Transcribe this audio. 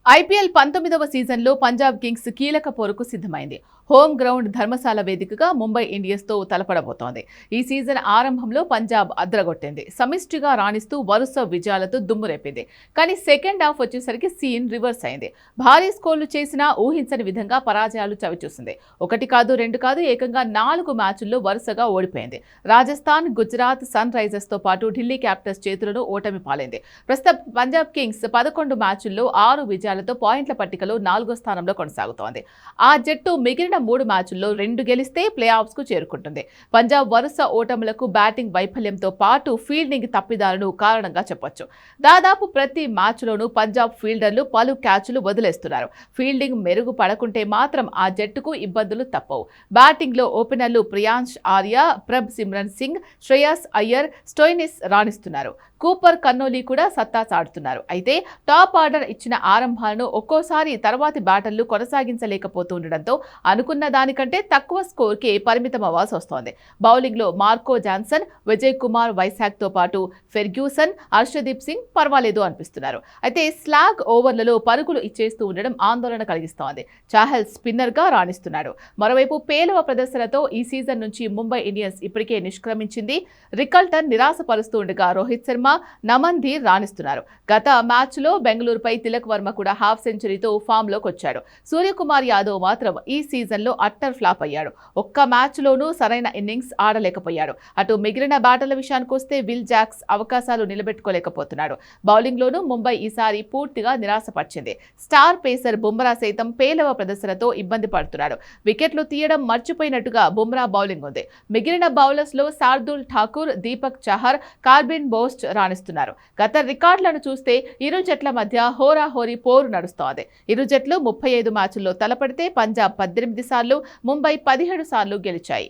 IPL 19వ సీజన్లో Punjab Kings కీలక పోరుకు సిద్ధమైంది. హోమ్ గ్రౌండ్ ధర్మశాల వేదికగా ముంబై ఇండియన్స్తో తలపడబోతోంది. ఈ సీజన్ ఆరంభంలో పంజాబ్ అద్రగొట్టింది. సమిష్టిగా రాణిస్తూ వరుస విజయాలతో దుమ్మురేపింది. కానీ సెకండ్ హాఫ్ వచ్చేసరికి సీన్ రివర్స్ అయింది. భారీ స్కోర్లు చేసినా ఊహించని విధంగా పరాజయాలు చవిచూసింది. 1 కాదు 2 కాదు ఏకంగా 4 మ్యాచుల్లో వరుసగా ఓడిపోయింది. రాజస్థాన్, గుజరాత్, సన్ రైజర్స్తో పాటు ఢిల్లీ క్యాపిటల్స్ చేతులను ఓటమి పాలైంది. ప్రస్తుతం పంజాబ్ కింగ్స్ 11 మ్యాచుల్లో 6 విజయాలతో పాయింట్ల పట్టికలో 4వ స్థానంలో కొనసాగుతోంది. ఆ జట్టు మిగిలిన 3 మ్యాచుల్లో 2 గెలిస్తే ప్లే ఆఫ్స్ కు చేరుకుంటుంది. పంజాబ్ వరుస ఓటములకు బ్యాటింగ్ వైఫల్యంతో పాటు ఫీల్డింగ్ తప్పిదాలను కారణంగా చెప్పొచ్చు. దాదాపు ప్రతి మ్యాచ్లోనూ పంజాబ్ ఫీల్డర్లు పలు క్యాచ్లు వదిలేస్తున్నారు. ఫీల్డింగ్ మెరుగుపడకుంటే మాత్రం ఆ జట్టుకు ఇబ్బందులు తప్పవు. బ్యాటింగ్లో ఓపెనర్లు ప్రియాంష్ ఆర్య, ప్రభ్ సిమ్రన్ సింగ్, శ్రేయస్ అయ్యర్, స్టోయినిస్ రాణిస్తున్నారు. కూపర్ కన్నోలీ కూడా సత్తా చాటుతున్నారు. అయితే టాప్ ఆర్డర్ ఇచ్చిన ఆరంభాలను ఒక్కోసారి తర్వాతి బ్యాటర్లు కొనసాగించలేకపోతుండటంతో అనుకున్న దానికంటే తక్కువ స్కోర్కి పరిమితం అవ్వాల్సి వస్తోంది. బౌలింగ్లో మార్కో జాన్సన్, విజయ్ కుమార్ వైశాఖ్తో పాటు ఫెర్గ్యూసన్, హర్షదీప్ సింగ్ పర్వాలేదు అనిపిస్తున్నారు. అయితే స్లాగ్ ఓవర్లలో పరుగులు ఇచ్చేస్తూ ఉండడం ఆందోళన కలిగిస్తోంది. చాహల్ స్పిన్నర్గా రాణిస్తున్నాడు. మరోవైపు పేలవ ప్రదర్శనతో ఈ సీజన్ నుంచి ముంబై ఇండియన్స్ ఇప్పటికే నిష్క్రమించింది. రికల్టన్ నిరాశపరుస్తూ ఉండగా రోహిత్ శర్మ, నమన్ ధీర్ రాణిస్తున్నారు. గత మ్యాచ్లో బెంగళూరుపై తిలక్ వర్మ కూడా హాఫ్ సెంచరీతో ఫామ్లోకి వచ్చాడు. సూర్యకుమార్ యాదవ్ మాత్రం ఈ సీజన్లో అట్టర్ ఫ్లాప్ అయ్యాడు. ఒక్క మ్యాచ్లోనూ సరైన ఇన్నింగ్స్ ఆడలేకపోయాడు. అటు మిగిలిన బ్యాటర్ల విషయానికి వస్తే విల్ జాక్స్ అవకాశాలు నిలబెట్టుకోలేకపోతున్నాడు. బౌలింగ్లోనూ ముంబై ఈసారి పూర్తిగా నిరాశపరిచింది. స్టార్ పేసర్ బుమ్రా సైతం పేలవ ప్రదర్శనతో ఇబ్బంది పడుతున్నాడు. వికెట్లు తీయడం మర్చిపోయినట్టుగా బుమ్రా బౌలింగ్ ఉంది. మిగిలిన బౌలర్స్లో శార్దుల్ ఠాకూర్, దీపక్ చహర్, కార్బిన్ బోస్ట్ రాణిస్తున్నారు. గత రికార్డులను చూస్తే ఇరు జట్ల మధ్య హోరాహోరీ పోరు నడుస్తోంది. ఇరు జట్లు 35 మ్యాచుల్లో తలపడితే పంజాబ్ 18 సార్లు, ముంబై 17 సార్లు గెలిచాయి.